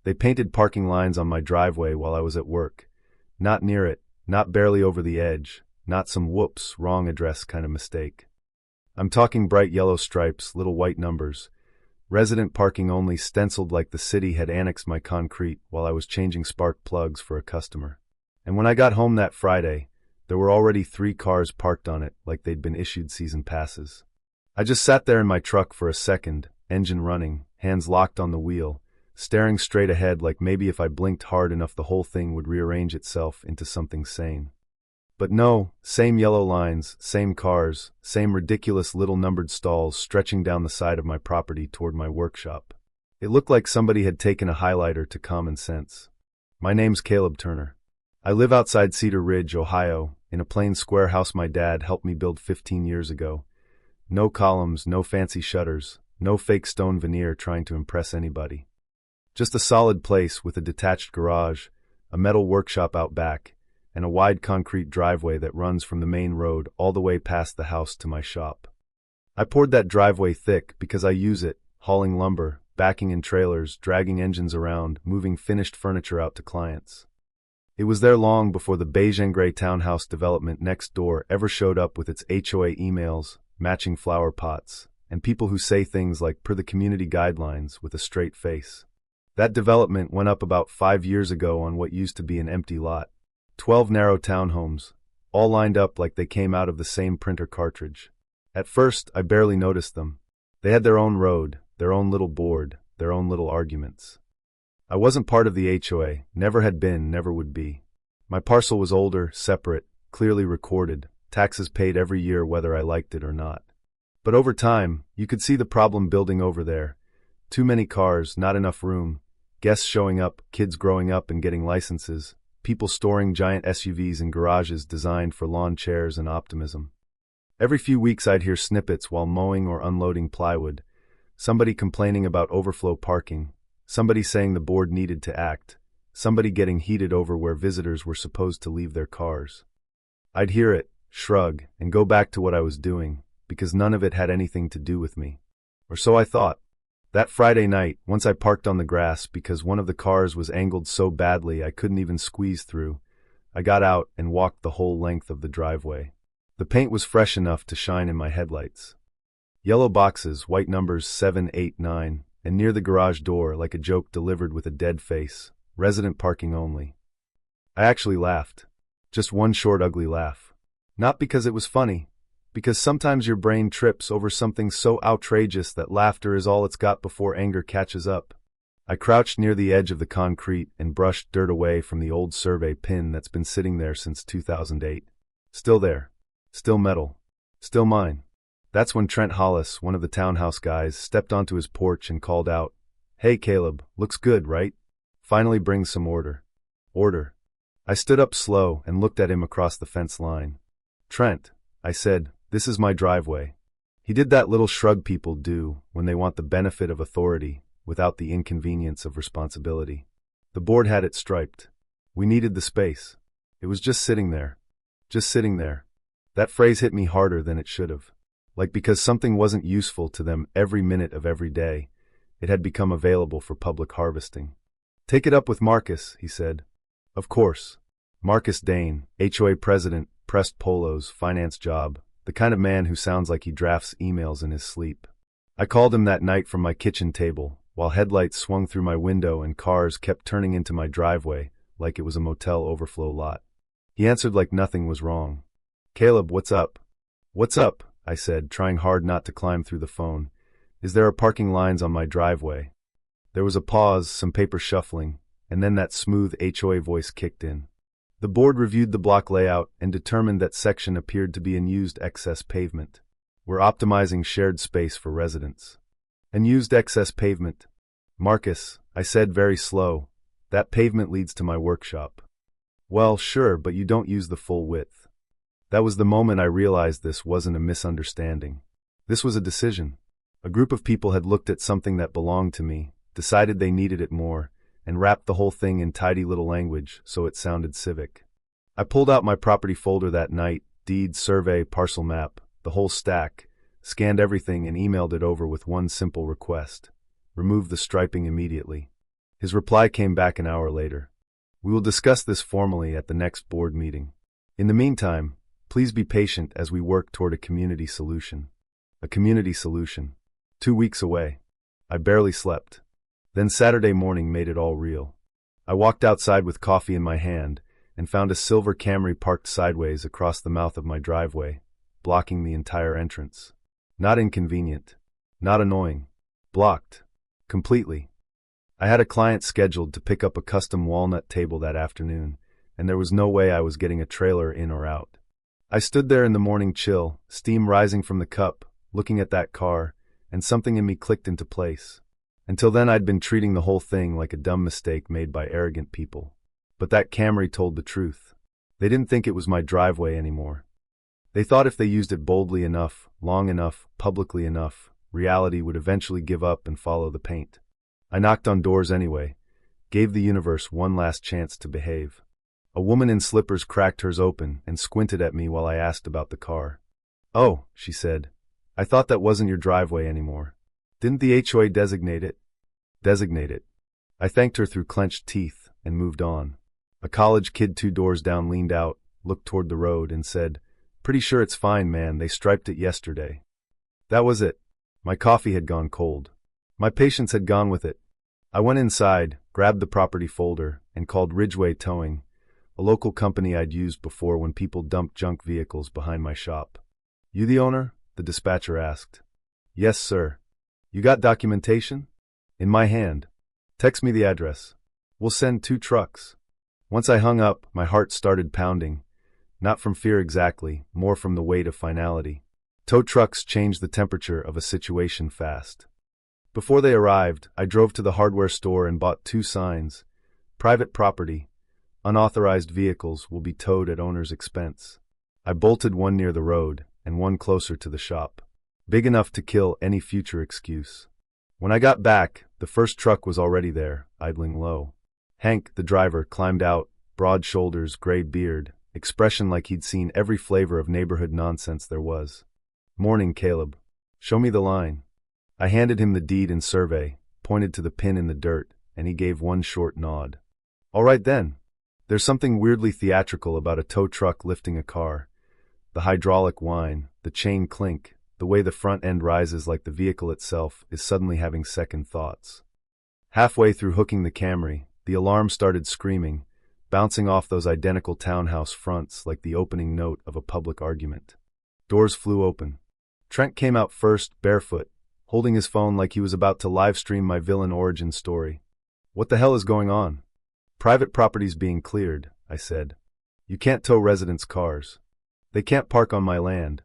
They painted parking lines on my driveway while I was at work. Not near it, not barely over the edge, not some whoops, wrong address kind of mistake. I'm talking bright yellow stripes, little white numbers. Resident parking only stenciled like the city had annexed my concrete while I was changing spark plugs for a customer. And when I got home that Friday, there were already 3 cars parked on it like they'd been issued season passes. I just sat there in my truck for a second, engine running, hands locked on the wheel, staring straight ahead like maybe if I blinked hard enough the whole thing would rearrange itself into something sane. But no, same yellow lines, same cars, same ridiculous little numbered stalls stretching down the side of my property toward my workshop. It looked like somebody had taken a highlighter to common sense. My name's Caleb Turner. I live outside Cedar Ridge, Ohio, in a plain square house my dad helped me build 15 years ago. No columns, no fancy shutters, no fake stone veneer trying to impress anybody. Just a solid place with a detached garage, a metal workshop out back, and a wide concrete driveway that runs from the main road all the way past the house to my shop. I poured that driveway thick because I use it, hauling lumber, backing in trailers, dragging engines around, moving finished furniture out to clients. It was there long before the beige and gray townhouse development next door ever showed up with its HOA emails, matching flower pots, and people who say things like per the community guidelines with a straight face. That development went up about 5 years ago on what used to be an empty lot. 12 narrow townhomes, all lined up like they came out of the same printer cartridge. At first, I barely noticed them. They had their own road, their own little board, their own little arguments. I wasn't part of the HOA, never had been, never would be. My parcel was older, separate, clearly recorded, taxes paid every year whether I liked it or not. But over time, you could see the problem building over there. Too many cars, not enough room, guests showing up, kids growing up and getting licenses, people storing giant SUVs in garages designed for lawn chairs and optimism. Every few weeks I'd hear snippets while mowing or unloading plywood, somebody complaining about overflow parking, somebody saying the board needed to act, somebody getting heated over where visitors were supposed to leave their cars. I'd hear it, shrug, and go back to what I was doing, because none of it had anything to do with me. Or so I thought. That Friday night, once I parked on the grass because one of the cars was angled so badly I couldn't even squeeze through, I got out and walked the whole length of the driveway. The paint was fresh enough to shine in my headlights. Yellow boxes, white numbers 7, 8, 9, and near the garage door like a joke delivered with a dead face, resident parking only. I actually laughed. Just one short ugly laugh. Not because it was funny, because sometimes your brain trips over something so outrageous that laughter is all it's got before anger catches up. I crouched near the edge of the concrete and brushed dirt away from the old survey pin that's been sitting there since 2008. Still there. Still metal. Still mine. That's when Trent Hollis, one of the townhouse guys, stepped onto his porch and called out, "Hey Caleb, looks good, right? Finally brings some order." Order. I stood up slow and looked at him across the fence line. "Trent," I said, "this is my driveway." He did that little shrug people do when they want the benefit of authority without the inconvenience of responsibility. The board had it striped. We needed the space. It was just sitting there. Just sitting there. That phrase hit me harder than it should have. Like because something wasn't useful to them every minute of every day, it had become available for public harvesting. "Take it up with Marcus," he said. Of course. Marcus Dane, HOA president, pressed polos, finance job, the kind of man who sounds like he drafts emails in his sleep. I called him that night from my kitchen table, while headlights swung through my window and cars kept turning into my driveway like it was a motel overflow lot. He answered like nothing was wrong. "Caleb, what's up?" "What's up?" I said, trying hard not to climb through the phone. "Is there a parking lines on my driveway?" There was a pause, some paper shuffling, and then that smooth HOA voice kicked in. The board reviewed the block layout and determined that section appeared to be unused excess pavement. We're optimizing shared space for residents. Unused excess pavement. "Marcus," I said very slow, "that pavement leads to my workshop." "Well, sure, but you don't use the full width." That was the moment I realized this wasn't a misunderstanding. This was a decision. A group of people had looked at something that belonged to me, decided they needed it more, and wrapped the whole thing in tidy little language so it sounded civic. I pulled out my property folder that night, deed, survey, parcel map, the whole stack, scanned everything and emailed it over with one simple request. Remove the striping immediately. His reply came back an hour later. We will discuss this formally at the next board meeting. In the meantime, please be patient as we work toward a community solution. A community solution. 2 weeks away. I barely slept. Then Saturday morning made it all real. I walked outside with coffee in my hand and found a silver Camry parked sideways across the mouth of my driveway, blocking the entire entrance. Not inconvenient. Not annoying. Blocked. Completely. I had a client scheduled to pick up a custom walnut table that afternoon, and there was no way I was getting a trailer in or out. I stood there in the morning chill, steam rising from the cup, looking at that car, and something in me clicked into place. Until then I'd been treating the whole thing like a dumb mistake made by arrogant people. But that Camry told the truth. They didn't think it was my driveway anymore. They thought if they used it boldly enough, long enough, publicly enough, reality would eventually give up and follow the paint. I knocked on doors anyway, gave the universe one last chance to behave. A woman in slippers cracked hers open and squinted at me while I asked about the car. "Oh," she said, "I thought that wasn't your driveway anymore. Didn't the HOA designate it?" Designate it. I thanked her through clenched teeth and moved on. A college kid 2 doors down leaned out, looked toward the road, and said, "Pretty sure it's fine, man, they striped it yesterday." That was it. My coffee had gone cold. My patience had gone with it. I went inside, grabbed the property folder, and called Ridgeway Towing, a local company I'd used before when people dumped junk vehicles behind my shop. "You the owner?" the dispatcher asked. "Yes, sir." "You got documentation?" "In my hand." "Text me the address. We'll send 2 trucks." Once I hung up, my heart started pounding. Not from fear exactly, more from the weight of finality. Tow trucks changed the temperature of a situation fast. Before they arrived, I drove to the hardware store and bought 2 signs. Private property. Unauthorized vehicles will be towed at owner's expense. I bolted one near the road and one closer to the shop. Big enough to kill any future excuse. When I got back, the first truck was already there, idling low. Hank, the driver, climbed out, broad shoulders, gray beard, expression like he'd seen every flavor of neighborhood nonsense there was. "Morning, Caleb. Show me the line." I handed him the deed and survey, pointed to the pin in the dirt, and he gave one short nod. "All right then." There's something weirdly theatrical about a tow truck lifting a car. The hydraulic whine, the chain clink, the way the front end rises like the vehicle itself is suddenly having second thoughts. Halfway through hooking the Camry, the alarm started screaming, bouncing off those identical townhouse fronts like the opening note of a public argument. Doors flew open. Trent came out first, barefoot, holding his phone like he was about to live stream my villain origin story. "What the hell is going on?" "Private property's being cleared," I said. "You can't tow residents' cars. They can't park on my land."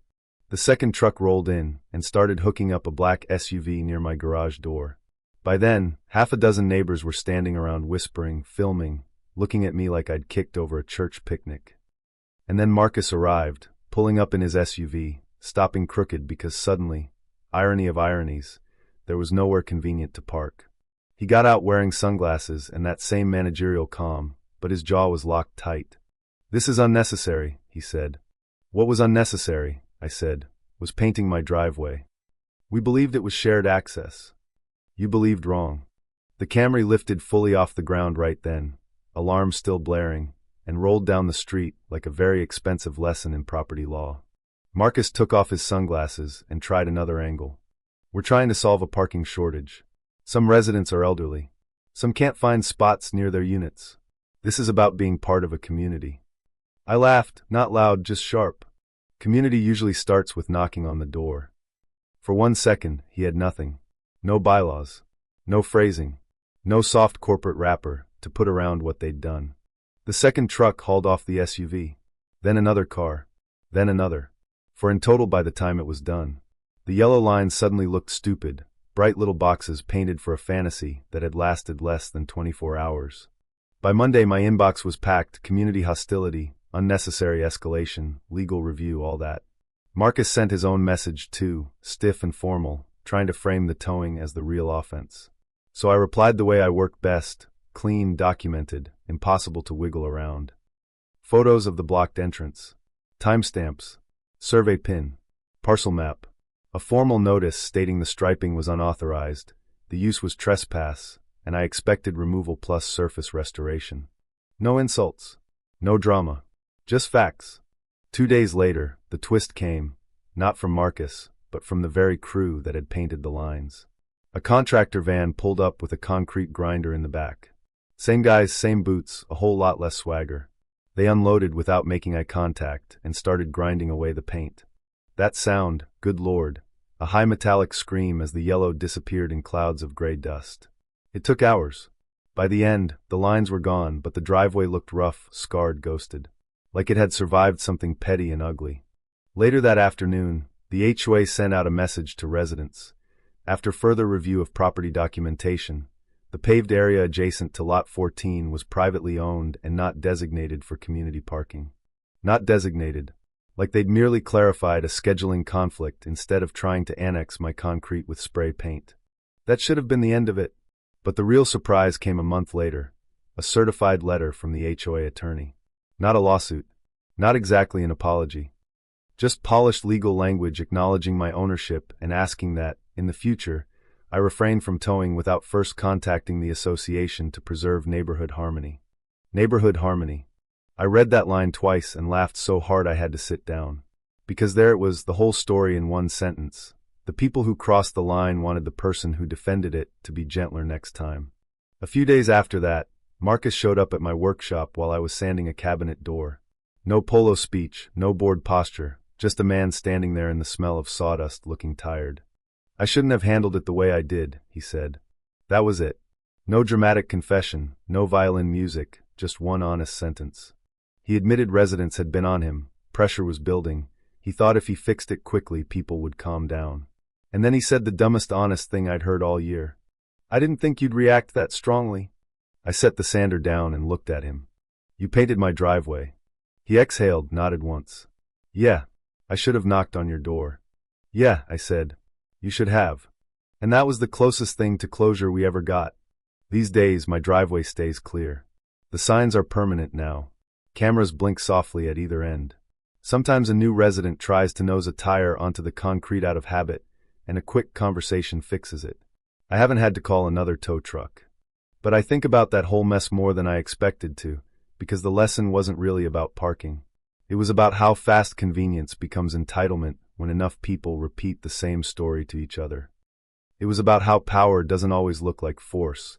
The second truck rolled in and started hooking up a black SUV near my garage door. By then, 6 neighbors were standing around whispering, filming, looking at me like I'd kicked over a church picnic. And then Marcus arrived, pulling up in his SUV, stopping crooked because suddenly, irony of ironies, there was nowhere convenient to park. He got out wearing sunglasses and that same managerial calm, but his jaw was locked tight. "This is unnecessary," he said. "What was unnecessary," I said, "was painting my driveway. We believed it was shared access." "You believed wrong." The Camry lifted fully off the ground right then, alarm still blaring, and rolled down the street like a very expensive lesson in property law. Marcus took off his sunglasses and tried another angle. "We're trying to solve a parking shortage. Some residents are elderly. Some can't find spots near their units. This is about being part of a community." I laughed, not loud, just sharp. Community usually starts with knocking on the door. For 1 second, he had nothing. No bylaws. No phrasing. No soft corporate wrapper to put around what they'd done. The second truck hauled off the SUV. Then another car. Then another. For in total by the time it was done, the yellow lines suddenly looked stupid, bright little boxes painted for a fantasy that had lasted less than 24 hours. By Monday my inbox was packed, community hostility, unnecessary escalation, legal review, all that. Marcus sent his own message too, stiff and formal, trying to frame the towing as the real offense. So I replied the way I work best, clean, documented, impossible to wiggle around. Photos of the blocked entrance. Timestamps. Survey pin. Parcel map. A formal notice stating the striping was unauthorized, the use was trespass, and I expected removal plus surface restoration. No insults. No drama. Just facts. 2 days later, the twist came, not from Marcus, but from the very crew that had painted the lines. A contractor van pulled up with a concrete grinder in the back. Same guys, same boots, a whole lot less swagger. They unloaded without making eye contact and started grinding away the paint. That sound, good lord, a high metallic scream as the yellow disappeared in clouds of gray dust. It took hours. By the end, the lines were gone, but the driveway looked rough, scarred, ghosted. Like it had survived something petty and ugly. Later that afternoon, the HOA sent out a message to residents. After further review of property documentation, the paved area adjacent to Lot 14 was privately owned and not designated for community parking. Not designated. Like they'd merely clarified a scheduling conflict instead of trying to annex my concrete with spray paint. That should have been the end of it. But the real surprise came a month later. A certified letter from the HOA attorney. Not a lawsuit. Not exactly an apology. Just polished legal language acknowledging my ownership and asking that, in the future, I refrain from towing without first contacting the association to preserve neighborhood harmony. Neighborhood harmony. I read that line twice and laughed so hard I had to sit down. Because there it was, the whole story in one sentence. The people who crossed the line wanted the person who defended it to be gentler next time. A few days after that, Marcus showed up at my workshop while I was sanding a cabinet door. No polo speech, no bored posture, just a man standing there in the smell of sawdust looking tired. I shouldn't have handled it the way I did, he said. That was it. No dramatic confession, no violin music, just one honest sentence. He admitted residents had been on him, pressure was building. He thought if he fixed it quickly, people would calm down. And then he said the dumbest honest thing I'd heard all year. I didn't think you'd react that strongly. I set the sander down and looked at him. You painted my driveway. He exhaled, nodded once. Yeah, I should have knocked on your door. Yeah, I said. You should have. And that was the closest thing to closure we ever got. These days, my driveway stays clear. The signs are permanent now. Cameras blink softly at either end. Sometimes a new resident tries to nose a tire onto the concrete out of habit, and a quick conversation fixes it. I haven't had to call another tow truck. But I think about that whole mess more than I expected to, because the lesson wasn't really about parking. It was about how fast convenience becomes entitlement when enough people repeat the same story to each other. It was about how power doesn't always look like force.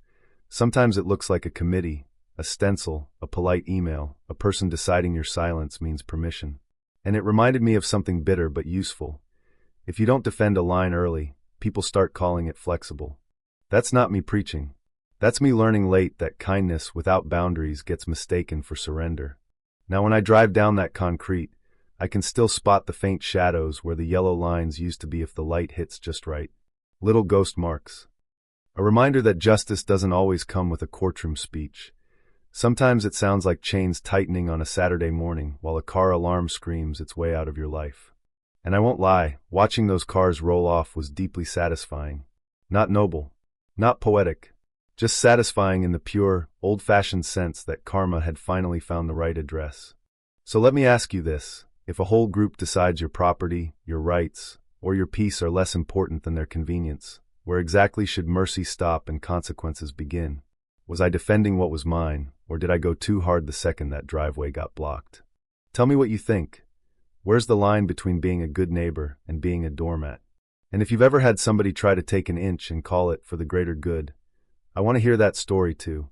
Sometimes it looks like a committee, a stencil, a polite email, a person deciding your silence means permission. And it reminded me of something bitter but useful. If you don't defend a line early, people start calling it flexible. That's not me preaching. That's me learning late that kindness without boundaries gets mistaken for surrender. Now when I drive down that concrete, I can still spot the faint shadows where the yellow lines used to be if the light hits just right. Little ghost marks. A reminder that justice doesn't always come with a courtroom speech. Sometimes it sounds like chains tightening on a Saturday morning while a car alarm screams its way out of your life. And I won't lie, watching those cars roll off was deeply satisfying. Not noble. Not poetic. Just satisfying in the pure, old-fashioned sense that karma had finally found the right address. So let me ask you this. If a whole group decides your property, your rights, or your peace are less important than their convenience, where exactly should mercy stop and consequences begin? Was I defending what was mine, or did I go too hard the second that driveway got blocked? Tell me what you think. Where's the line between being a good neighbor and being a doormat? And if you've ever had somebody try to take an inch and call it for the greater good, I want to hear that story too.